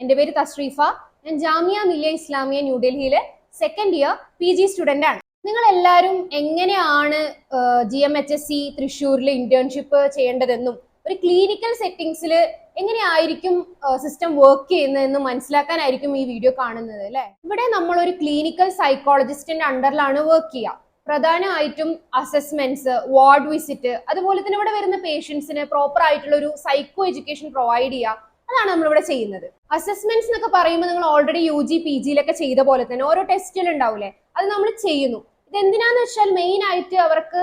എൻ്റെ പേര് തസ്രീഫ. ഞാൻ ജാമിയ മില്ലിയ ഇസ്ലാമിയ ന്യൂഡൽഹിയിലെ സെക്കൻഡ് ഇയർ PG സ്റ്റുഡൻ്റ് ആണ്. നിങ്ങൾ എല്ലാവരും എങ്ങനെയാണ് GMHSC തൃശ്ശൂരിൽ ഇന്റേൺഷിപ്പ് ചെയ്യേണ്ടതെന്നും ഒരു ക്ലിനിക്കൽ സെറ്റിംഗ്സിൽ എങ്ങനെയായിരിക്കും സിസ്റ്റം വർക്ക് ചെയ്യുന്നതെന്നും മനസ്സിലാക്കാനായിരിക്കും ഈ വീഡിയോ കാണുന്നത് അല്ലേ. ഇവിടെ നമ്മൾ ഒരു ക്ലിനിക്കൽ സൈക്കോളജിസ്റ്റിന്റെ അണ്ടറിലാണ് വർക്ക് ചെയ്യുക. പ്രധാനമായിട്ടും അസസ്മെന്റ്സ്, വാർഡ് വിസിറ്റ്, അതുപോലെ തന്നെ ഇവിടെ വരുന്ന പേഷ്യൻസിന് പ്രോപ്പർ ആയിട്ടുള്ള ഒരു സൈക്കോ എഡ്യൂക്കേഷൻ പ്രൊവൈഡ് ചെയ്യുക, അതാണ് നമ്മളിവിടെ ചെയ്യുന്നത്. അസസ്മെന്റ്സ് എന്നൊക്കെ പറയുമ്പോൾ നിങ്ങൾ ഓൾറെഡി UG PGയിലൊക്കെ ചെയ്ത പോലെ തന്നെ ഓരോ ടെസ്റ്റുകൾ ഉണ്ടാവില്ലേ, അത് നമ്മൾ ചെയ്യുന്നു. ഇതെന്തിനാന്ന് വെച്ചാൽ മെയിൻ ആയിട്ട് അവർക്ക്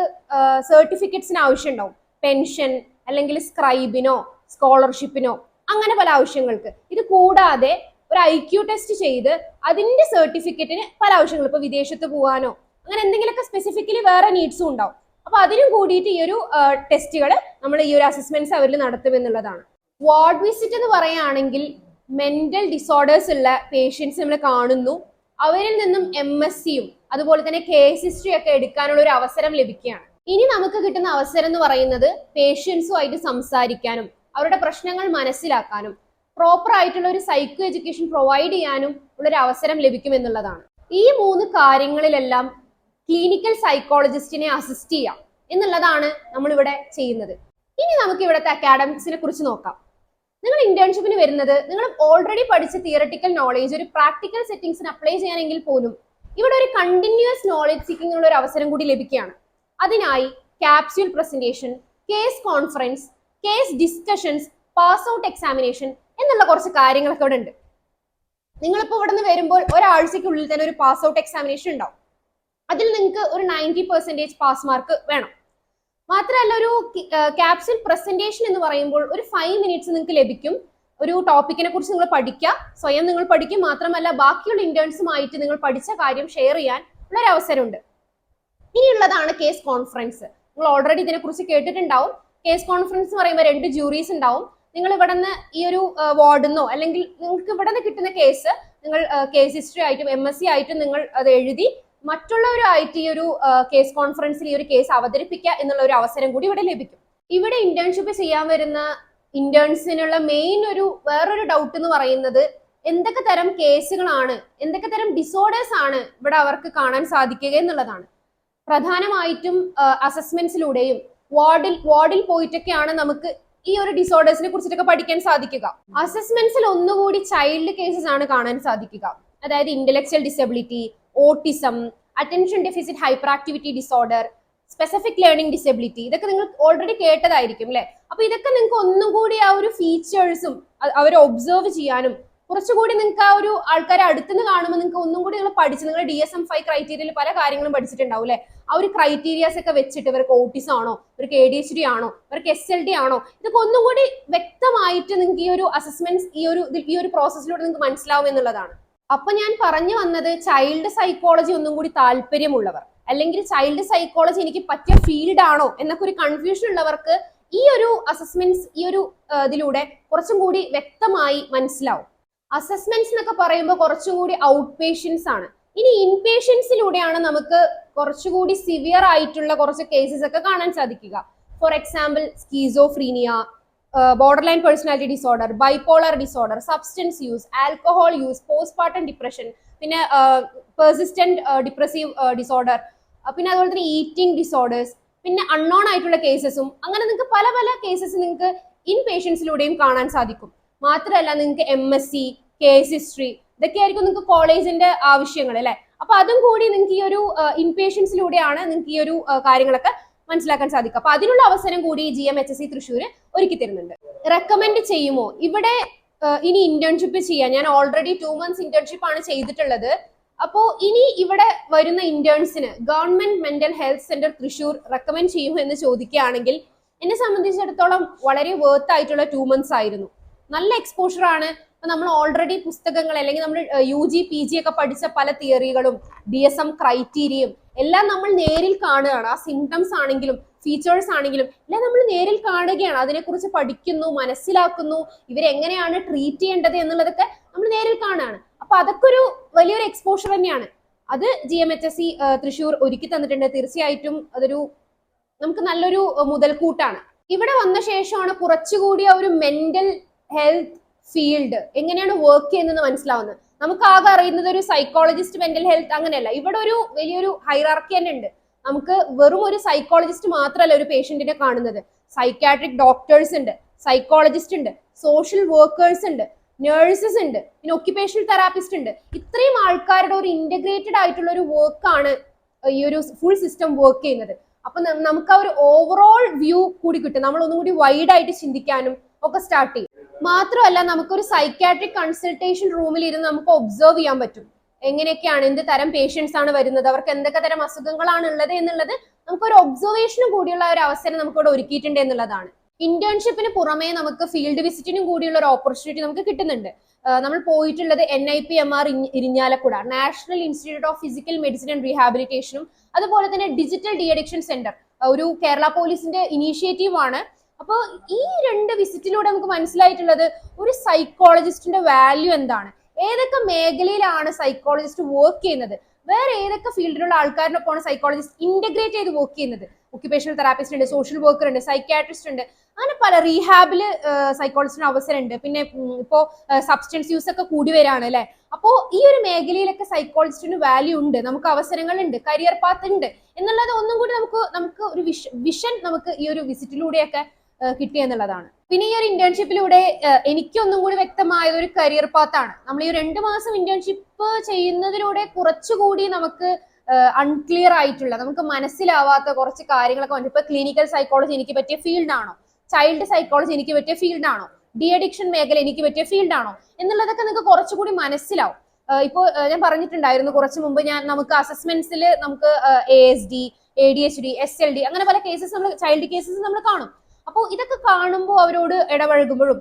സർട്ടിഫിക്കറ്റ്സിന് ആവശ്യം ഉണ്ടാവും. പെൻഷൻ അല്ലെങ്കിൽ സ്ക്രൈബിനോ സ്കോളർഷിപ്പിനോ അങ്ങനെ പല ആവശ്യങ്ങൾക്ക്. ഇത് കൂടാതെ ഒരു IQ ടെസ്റ്റ് ചെയ്ത് അതിന്റെ സർട്ടിഫിക്കറ്റിന് പല ആവശ്യങ്ങൾ, ഇപ്പൊ വിദേശത്ത് പോകാനോ അങ്ങനെ എന്തെങ്കിലുമൊക്കെ സ്പെസിഫിക്കലി വേറെ നീഡ്സും ഉണ്ടാവും. അപ്പൊ അതിനും കൂടിയിട്ട് ഈ ഒരു ടെസ്റ്റുകൾ നമ്മൾ ഈ ഒരു അസസ്മെന്റ്സ് അവരിൽ നടത്തുമെന്നുള്ളതാണ്. വാർഡ് വിസിറ്റ് എന്ന് പറയുകയാണെങ്കിൽ മെന്റൽ ഡിസോർഡേഴ്സ് ഉള്ള പേഷ്യൻസ് നമ്മൾ കാണുന്നു. അവരിൽ നിന്നും MSCയും അതുപോലെ തന്നെ കേസ് ഹിസ്റ്ററി ഒക്കെ എടുക്കാനുള്ള ഒരു അവസരം ലഭിക്കുകയാണ്. ഇനി നമുക്ക് കിട്ടുന്ന അവസരം എന്ന് പറയുന്നത് പേഷ്യൻസുമായിട്ട് സംസാരിക്കാനും അവരുടെ പ്രശ്നങ്ങൾ മനസ്സിലാക്കാനും പ്രോപ്പർ ആയിട്ടുള്ള ഒരു സൈക്കോ എഡ്യൂക്കേഷൻ പ്രൊവൈഡ് ചെയ്യാനും ഉള്ളൊരു അവസരം ലഭിക്കുമെന്നുള്ളതാണ്. ഈ 3 കാര്യങ്ങളിലെല്ലാം ക്ലിനിക്കൽ സൈക്കോളജിസ്റ്റിനെ അസിസ്റ്റ് ചെയ്യാം എന്നുള്ളതാണ് നമ്മളിവിടെ ചെയ്യുന്നത്. ഇനി നമുക്ക് ഇവിടുത്തെ അക്കാഡമിക്സിനെ കുറിച്ച് നോക്കാം. നിങ്ങൾ ഇന്റേൺഷിപ്പിന് വരുന്നത് നിങ്ങൾ ഓൾറെഡി പഠിച്ച തിയറട്ടിക്കൽ നോളേജ് ഒരു പ്രാക്ടിക്കൽ സെറ്റിംഗ്സിന് അപ്ലൈ ചെയ്യാനെങ്കിൽ പോലും ഇവിടെ ഒരു കണ്ടിന്യൂസ് നോളേജ് സീക്കിംഗ് ഉള്ള ഒരു അവസരം കൂടി ലഭിക്കുകയാണ്. അതിനായി capsule presentation, case conference, case discussions, pass out examination എന്നുള്ള കുറച്ച് കാര്യങ്ങളൊക്കെ ഇവിടെ ഉണ്ട്. നിങ്ങളിപ്പോൾ ഇവിടെ നിന്ന് വരുമ്പോൾ ഒരാഴ്ചയ്ക്കുള്ളിൽ തന്നെ ഒരു പാസ് ഔട്ട് എക്സാമിനേഷൻ ഉണ്ടാവും. അതിൽ നിങ്ങൾക്ക് ഒരു 90% പാസ് മാർക്ക് വേണം. മാത്രമല്ല ഒരു ക്യാപ്സ്യൂൾ പ്രസന്റേഷൻ എന്ന് പറയുമ്പോൾ ഒരു 5 മിനിറ്റ്സ് നിങ്ങൾക്ക് ലഭിക്കും. ഒരു ടോപ്പിക്കിനെ കുറിച്ച് നിങ്ങൾ പഠിക്കുക, സ്വയം നിങ്ങൾ പഠിക്കും. മാത്രമല്ല ബാക്കിയുള്ള ഇന്റേൺസുമായിട്ട് നിങ്ങൾ പഠിച്ച കാര്യം ഷെയർ ചെയ്യാൻ ഉള്ളൊരു അവസരമുണ്ട്. ഇനിയുള്ളതാണ് കേസ് കോൺഫറൻസ്. നിങ്ങൾ ഓൾറെഡി ഇതിനെക്കുറിച്ച് കേട്ടിട്ടുണ്ടാവും. കേസ് കോൺഫറൻസ് എന്ന് പറയുമ്പോൾ 2 ജൂറീസ് ഉണ്ടാവും. നിങ്ങൾ ഇവിടെ നിന്ന് ഈ ഒരു വാർഡിന്നോ അല്ലെങ്കിൽ നിങ്ങൾക്ക് ഇവിടെ നിന്ന് കിട്ടുന്ന കേസ് നിങ്ങൾ കേസ് ഹിസ്റ്ററി ആയിട്ടും MSc ആയിട്ടും നിങ്ങൾ അത് എഴുതി മറ്റുള്ളവരുമായിട്ട് ഈ ഒരു കേസ് കോൺഫറൻസിൽ ഈ ഒരു കേസ് അവതരിപ്പിക്കുക എന്നുള്ള ഒരു അവസരം കൂടി ഇവിടെ ലഭിക്കും. ഇവിടെ ഇന്റേൺഷിപ്പ് ചെയ്യാൻ വരുന്ന ഇന്റേൺസിനുള്ള മെയിൻ വേറൊരു ഡൗട്ട് എന്ന് പറയുന്നത് എന്തൊക്കെ തരം കേസുകളാണ്, എന്തൊക്കെ തരം ഡിസോർഡേഴ്സ് ആണ് ഇവിടെ അവർക്ക് കാണാൻ സാധിക്കുക എന്നുള്ളതാണ്. പ്രധാനമായിട്ടും അസസ്മെന്റ്സിലൂടെയും വാർഡിൽ പോയിട്ടൊക്കെയാണ് നമുക്ക് ഈ ഒരു ഡിസോർഡേഴ്സിനെ കുറിച്ചിട്ടൊക്കെ പഠിക്കാൻ സാധിക്കുക. അസസ്മെന്റ്സിൽ ഒന്നുകൂടി ചൈൽഡ് കേസസ് ആണ് കാണാൻ സാധിക്കുക. അതായത് intellectual disability, autism, attention deficit hyper activity disorder, specific learning disability, ഇതൊക്കെ നിങ്ങൾ ഓൾറെഡി കേട്ടതായിരിക്കും അല്ലെ. അപ്പൊ ഇതൊക്കെ നിങ്ങൾക്ക് ഒന്നും കൂടി ആ ഒരു ഫീച്ചേഴ്സും അവരെ ഒബ്സർവ് ചെയ്യാനും കുറച്ചുകൂടി നിങ്ങൾക്ക് ആ ഒരു ആൾക്കാരെ അടുത്തുനിന്ന് കാണുമ്പോൾ നിങ്ങൾക്ക് ഒന്നും കൂടി നിങ്ങൾ പഠിച്ച് നിങ്ങൾ DSM-5 ക്രൈറ്റീരിയയിൽ പല കാര്യങ്ങളും പഠിച്ചിട്ടുണ്ടാവും അല്ലെ. ആ ഒരു ക്രൈറ്റീരിയാസ് ഒക്കെ വെച്ചിട്ട് ഇവർക്ക് ഓട്ടിസം ആണോ, ഇവർക്ക് ADHD ആണോ, ഇവർക്ക് SLD ആണോ, ഇതൊക്കെ ഒന്നും കൂടി വ്യക്തമായിട്ട് നിങ്ങൾക്ക് ഈ ഒരു അസസ്മെന്റ്സ് ഈ ഒരു പ്രോസസ്സിലൂടെ നിങ്ങൾക്ക് മനസ്സിലാവും എന്നുള്ളതാണ്. അപ്പൊ ഞാൻ പറഞ്ഞു വന്നത് ചൈൽഡ് സൈക്കോളജി ഒന്നും കൂടി താല്പര്യമുള്ളവർ അല്ലെങ്കിൽ ചൈൽഡ് സൈക്കോളജി എനിക്ക് പറ്റിയ ഫീൽഡ് ആണോ എന്നൊക്കെ ഒരു കൺഫ്യൂഷൻ ഉള്ളവർക്ക് ഈ ഒരു അസസ്മെന്റ്സ് ഈ ഒരു ഇതിലൂടെ കുറച്ചും കൂടി വ്യക്തമായി മനസ്സിലാവും. അസസ്മെന്റ്സ് എന്നൊക്കെ പറയുമ്പോൾ കുറച്ചും കൂടി ഔട്ട് പേഷ്യൻസ് ആണ്. ഇനി ഇൻ പേഷ്യൻസിലൂടെയാണ് നമുക്ക് കുറച്ചുകൂടി സിവിയർ ആയിട്ടുള്ള കുറച്ച് കേസസ് ഒക്കെ കാണാൻ സാധിക്കുക. For example schizophrenia, borderline personality disorder, bipolar disorder, substance use, alcohol use, postpartum depression, പിന്നെ പെർസിസ്റ്റന്റ് ഡിപ്രസീവ് ഡിസോർഡർ, പിന്നെ അതുപോലെ തന്നെ ഈറ്റിംഗ് ഡിസോർഡേഴ്സ്, പിന്നെ അൺനോൺ ആയിട്ടുള്ള കേസസും, അങ്ങനെ നിങ്ങൾക്ക് പല പല കേസസ് നിങ്ങൾക്ക് ഇൻ പേഷ്യൻസിലൂടെയും കാണാൻ സാധിക്കും. മാത്രമല്ല നിങ്ങൾക്ക് MSc, കേസ് ഹിസ്റ്ററി, ഇതൊക്കെ ആയിരിക്കും നിങ്ങൾക്ക് കോളേജിന്റെ ആവശ്യങ്ങൾ അല്ലെ. അപ്പൊ അതും കൂടി നിങ്ങൾക്ക് ഈ ഒരു ഇൻ പേഷ്യൻസിലൂടെയാണ് നിങ്ങൾക്ക് ഈ ഒരു കാര്യങ്ങളൊക്കെ മനസ്സിലാക്കാൻ സാധിക്കും. അപ്പൊ അതിനുള്ള അവസരം കൂടി GMHSC തൃശ്ശൂർ ഒരുക്കി തരുന്നുണ്ട്. റെക്കമെൻഡ് ചെയ്യുമോ? ഇവിടെ ഇനി ഇന്റേൺഷിപ്പ് ചെയ്യാൻ ഞാൻ ഓൾറെഡി 2 months ഇന്റേൺഷിപ്പ് ആണ് ചെയ്തിട്ടുള്ളത്. അപ്പോ ഇനി ഇവിടെ വരുന്ന ഇന്റേൺസിന് government mental health centre Thrissur recommend ചെയ്യുമോ എന്ന് ചോദിക്കുകയാണെങ്കിൽ എന്നെ സംബന്ധിച്ചിടത്തോളം വളരെ വേർത്ത് ആയിട്ടുള്ള 2 months ആയിരുന്നു. നല്ല എക്സ്പോഷർ ആണ്. നമ്മൾ ഓൾറെഡി പുസ്തകങ്ങൾ അല്ലെങ്കിൽ നമ്മൾ UG PG ഒക്കെ പഠിച്ച പല തിയറികളും DSM ക്രൈറ്റീരിയയും എല്ലാം നമ്മൾ നേരിൽ കാണുകയാണ്. ആ സിംറ്റംസ് ആണെങ്കിലും ഫീച്ചേഴ്സ് ആണെങ്കിലും എല്ലാം നമ്മൾ നേരിൽ കാണുകയാണ്. അതിനെക്കുറിച്ച് പഠിക്കുന്നു, മനസ്സിലാക്കുന്നു, ഇവരെങ്ങനെയാണ് ട്രീറ്റ് ചെയ്യേണ്ടത് എന്നുള്ളതൊക്കെ നമ്മൾ നേരിൽ കാണുകയാണ്. അപ്പൊ അതൊക്കെ ഒരു വലിയൊരു എക്സ്പോഷർ തന്നെയാണ്. അത് GMHSC തൃശ്ശൂർ ഒരുക്കി തന്നിട്ടുണ്ട്. തീർച്ചയായിട്ടും അതൊരു നമുക്ക് നല്ലൊരു മുതൽക്കൂട്ടാണ്. ഇവിടെ വന്ന ശേഷമാണ് കുറച്ചുകൂടി ആ ഒരു മെന്റൽ ഹെൽത്ത് ഫീൽഡ് എങ്ങനെയാണ് വർക്ക് ചെയ്യുന്നത് മനസ്സിലാവുന്നത്. നമുക്ക് ആകെ അറിയുന്നത് ഒരു സൈക്കോളജിസ്റ്റ്, മെന്റൽ ഹെൽത്ത് അങ്ങനെയല്ല. ഇവിടെ ഒരു വലിയൊരു ഹൈറാർക്കി തന്നെ ഉണ്ട്. നമുക്ക് വെറും ഒരു സൈക്കോളജിസ്റ്റ് മാത്രമല്ല ഒരു പേഷ്യന്റിനെ കാണുന്നത്. സൈക്കാട്രിക് ഡോക്ടേഴ്സ് ഉണ്ട്, സൈക്കോളജിസ്റ്റ് ഉണ്ട്, സോഷ്യൽ വർക്കേഴ്സ് ഉണ്ട്, നേഴ്സസ് ഉണ്ട്, പിന്നെ ഒക്യുപേഷണൽ തെറാപ്പിസ്റ്റ് ഉണ്ട്. ഇത്രയും ആൾക്കാരുടെ ഒരു ഇന്റഗ്രേറ്റഡ് ആയിട്ടുള്ള ഒരു വർക്കാണ് ഈ ഒരു ഫുൾ സിസ്റ്റം വർക്ക് ചെയ്യുന്നത്. അപ്പൊ നമുക്ക് ആ ഒരു ഓവറോൾ വ്യൂ കൂടി കിട്ടും. നമ്മൾ ഒന്നും കൂടി വൈഡ് ആയിട്ട് ചിന്തിക്കാനും ഒക്കെ സ്റ്റാർട്ട് ചെയ്യും. മാത്രമല്ല നമുക്കൊരു സൈക്കാട്രിക് കൺസൾട്ടേഷൻ റൂമിൽ ഇരുന്ന് നമുക്ക് ഒബ്സർവ് ചെയ്യാൻ പറ്റും. എങ്ങനെയൊക്കെയാണ്, എന്ത് തരം പേഷ്യൻസ് ആണ് വരുന്നത്, അവർക്ക് എന്തൊക്കെ തരം അസുഖങ്ങളാണ് ഉള്ളത് എന്നുള്ളത് നമുക്കൊരു ഒബ്സർവേഷനും കൂടിയുള്ള ഒരു അവസരം നമുക്കിവിടെ ഒരുക്കിയിട്ടുണ്ട് എന്നുള്ളതാണ്. ഇന്റേൺഷിപ്പിന് പുറമേ നമുക്ക് ഫീൽഡ് വിസിറ്റിനും കൂടിയുള്ള ഒരു ഓപ്പർച്യൂണിറ്റി നമുക്ക് കിട്ടുന്നുണ്ട്. നമ്മൾ പോയിട്ടുള്ളത് NIPMR Irinjalakuda, national institute of physical medicine and റീഹാബിലിറ്റേഷനും അതുപോലെ തന്നെ ഡിജിറ്റൽ ഡി അഡിക്ഷൻ സെന്റർ, ഒരു കേരള പോലീസിന്റെ ഇനീഷ്യേറ്റീവ് ആണ്. അപ്പോൾ ഈ 2 വിസിറ്റിലൂടെ നമുക്ക് മനസ്സിലായിട്ടുള്ളത് ഒരു സൈക്കോളജിസ്റ്റിന്റെ വാല്യൂ എന്താണ്, ഏതൊക്കെ മേഖലയിലാണ് സൈക്കോളജിസ്റ്റ് വർക്ക് ചെയ്യുന്നത്, വേറെ ഏതൊക്കെ ഫീൽഡിലുള്ള ആൾക്കാരിനൊപ്പമാണ് സൈക്കോളജിസ്റ്റ് ഇന്റഗ്രേറ്റ് ചെയ്ത് വർക്ക് ചെയ്യുന്നത്. ഒക്യുപേഷണൽ തെറാപ്പിസ്റ്റ് ഉണ്ട്, സോഷ്യൽ വർക്കർ ഉണ്ട്, സൈക്കാട്രിസ്റ്റ് ഉണ്ട്, അങ്ങനെ പല റീഹാബില് സൈക്കോളജിസ്റ്റിന് അവസരമുണ്ട്. പിന്നെ ഇപ്പോ സബ്സ്റ്റൻസ് യൂസ് ഒക്കെ കൂടി വരാണ് അല്ലെ. അപ്പോ ഈ ഒരു മേഖലയിലൊക്കെ സൈക്കോളജിസ്റ്റിന് വാല്യൂ ഉണ്ട്, നമുക്ക് അവസരങ്ങളുണ്ട്, കരിയർ പാത്ത് ഉണ്ട് എന്നുള്ളത് ഒന്നും കൂടി നമുക്ക് ഒരു വിഷൻ നമുക്ക് ഈ ഒരു വിസിറ്റിലൂടെയൊക്കെ കിട്ടി എന്നുള്ളതാണ്. പിന്നെ ഈ ഒരു ഇന്റേൺഷിപ്പിലൂടെ എനിക്കൊന്നും കൂടി വ്യക്തമായത് ഒരു കരിയർ പാത്താണ്. നമ്മൾ ഈ 2 മാസം ഇന്റേൺഷിപ്പ് ചെയ്യുന്നതിലൂടെ കുറച്ചുകൂടി നമുക്ക് അൺക്ലിയർ ആയിട്ടുള്ള, നമുക്ക് മനസ്സിലാവാത്ത കുറച്ച് കാര്യങ്ങളൊക്കെ വന്നു. ഇപ്പൊ ക്ലിനിക്കൽ സൈക്കോളജി എനിക്ക് പറ്റിയ ഫീൽഡാണോ, ചൈൽഡ് സൈക്കോളജി എനിക്ക് പറ്റിയ ഫീൽഡാണോ, ഡി അഡിക്ഷൻ മേഖല എനിക്ക് പറ്റിയ ഫീൽഡാണോ എന്നുള്ളതൊക്കെ നിങ്ങൾക്ക് കുറച്ചുകൂടി മനസ്സിലാവും. ഇപ്പോ ഞാൻ പറഞ്ഞിട്ടുണ്ടായിരുന്നു കുറച്ച് മുമ്പ്, നമുക്ക് അസസ്മെന്റ്സിൽ നമുക്ക് ASD, ADHD, SLD അങ്ങനെ പല കേസസ്, നമ്മൾ ചൈൽഡ് കേസസ് നമ്മൾ കാണും. അപ്പോൾ ഇതൊക്കെ കാണുമ്പോൾ അവരോട് ഇടപഴകുമ്പോഴും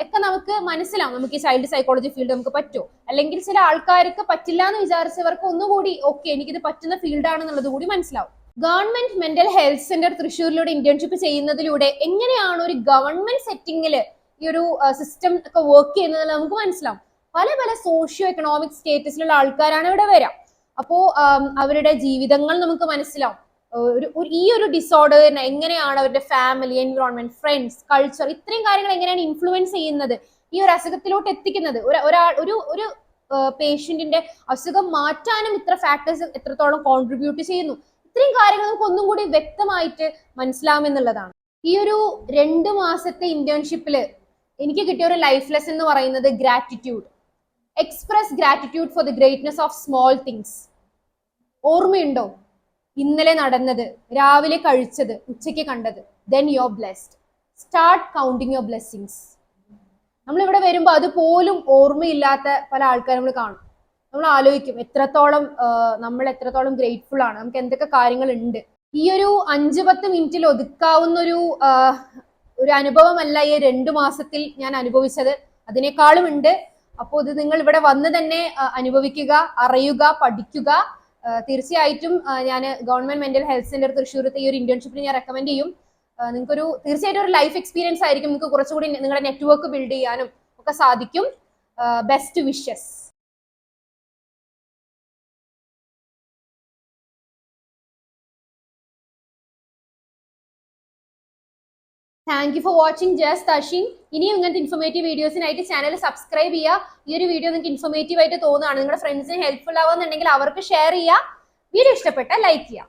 ഒക്കെ നമുക്ക് മനസ്സിലാവും നമുക്ക് ഈ ചൈൽഡ് സൈക്കോളജി ഫീൽഡ് നമുക്ക് പറ്റുമോ, അല്ലെങ്കിൽ ചില ആൾക്കാർക്ക് പറ്റില്ല എന്ന് വിചാരിച്ചവർക്ക് ഒന്നുകൂടി ഓക്കെ എനിക്കിത് പറ്റുന്ന ഫീൽഡാണെന്നുള്ളത് കൂടി മനസ്സിലാവും. ഗവൺമെന്റ് മെന്റൽ ഹെൽത്ത് സെന്റർ തൃശ്ശൂരിലൂടെ ഇന്റേൺഷിപ്പ് ചെയ്യുന്നതിലൂടെ എങ്ങനെയാണ് ഒരു ഗവൺമെന്റ് സെറ്റിംഗിൽ ഈ ഒരു സിസ്റ്റം ഒക്കെ വർക്ക് ചെയ്യുന്നത് നമുക്ക് മനസ്സിലാവും. പല പല സോഷ്യോ എക്കണോമിക് സ്റ്റേറ്റസിലുള്ള ആൾക്കാരാണ് ഇവിടെ വരാം. അപ്പോൾ അവരുടെ ജീവിതങ്ങൾ നമുക്ക് മനസ്സിലാവും. ഈ ഒരു ഡിസോർഡറിനെ എങ്ങനെയാണ് അവരുടെ ഫാമിലി, എൻവിറോൺമെന്റ്, ഫ്രണ്ട്സ്, കൾച്ചർ, ഇത്രയും കാര്യങ്ങൾ എങ്ങനെയാണ് ഇൻഫ്ലുവൻസ് ചെയ്യുന്നത്, ഈ ഒരു അസുഖത്തിലോട്ട് എത്തിക്കുന്നത്, ഒരു പേഷ്യന്റിന്റെ അസുഖം മാറ്റാനും ഇത്ര ഫാക്ടേഴ്സ് എത്രത്തോളം കോൺട്രിബ്യൂട്ട് ചെയ്യുന്നു, ഇത്രയും കാര്യങ്ങൾ നമുക്ക് ഒന്നും കൂടി വ്യക്തമായിട്ട് മനസ്സിലാവുമെന്നുള്ളതാണ്. ഈ ഒരു 2 മാസത്തെ ഇന്റേൺഷിപ്പില് എനിക്ക് കിട്ടിയ ഒരു ലൈഫ് ലെസൺ എന്ന് പറയുന്നത് gratitude. Express gratitude for the greatness of small things. ഓർമ്മയുണ്ടോ ഇന്നലെ നടന്നത്, രാവിലെ കഴിച്ചത്, ഉച്ചയ്ക്ക് കണ്ടത്? Then you are blessed. Start counting your blessings. നമ്മളിവിടെ വരുമ്പോൾ അതുപോലും ഓർമ്മയില്ലാത്ത പല ആൾക്കാരും നമ്മൾ കാണും. നമ്മൾ ആലോചിക്കും നമ്മൾ എത്രത്തോളം ഗ്രേറ്റ്ഫുൾ ആണ്, നമുക്ക് എന്തൊക്കെ കാര്യങ്ങൾ ഉണ്ട്. ഈ ഒരു 5-10 മിനിറ്റിൽ ഒതുക്കാവുന്ന ഒരു അനുഭവമല്ല ഈ 2 മാസത്തിൽ ഞാൻ അനുഭവിച്ചത്, അതിനേക്കാളും ഉണ്ട്. അപ്പോൾ ഇത് നിങ്ങൾ ഇവിടെ വന്ന് തന്നെ അനുഭവിക്കുക, അറിയുക, പഠിക്കുക. തീർച്ചയായിട്ടും ഞാൻ ഗവൺമെന്റ് മെന്റൽ ഹെൽത്ത് സെന്റർ തൃശ്ശൂരത്തെ ഈ ഒരു ഇന്റേൺഷിപ്പിന് ഞാൻ റെക്കമെൻഡ് ചെയ്യും. നിങ്ങൾക്കൊരു തീർച്ചയായിട്ടും ഒരു ലൈഫ് എക്സ്പീരിയൻസ് ആയിരിക്കും. നിങ്ങൾക്ക് കുറച്ചുകൂടി നിങ്ങളുടെ നെറ്റ്വർക്ക് ബിൽഡ് ചെയ്യാനും ഒക്കെ സാധിക്കും. Best wishes. Thank you for watching just Ashin. ഇനിയും ഇങ്ങനത്തെ ഇൻഫോർമേറ്റീവ് വീഡിയോസിനായിട്ട് ചാനൽ സബ്സ്ക്രൈബ് ചെയ്യുക. ഈ ഒരു വീഡിയോ നിങ്ങൾക്ക് ഇൻഫോർമേറ്റീവ് ആയിട്ട് തോന്നുകയാണ്, നിങ്ങളുടെ ഫ്രണ്ട്സിന് ഹെൽപ്ഫുൾ ആവുന്നുണ്ടെങ്കിൽ അവർക്ക് ഷെയർ ചെയ്യുക. വീഡിയോ ഇഷ്ടപ്പെട്ടാൽ ലൈക്ക് ചെയ്യുക.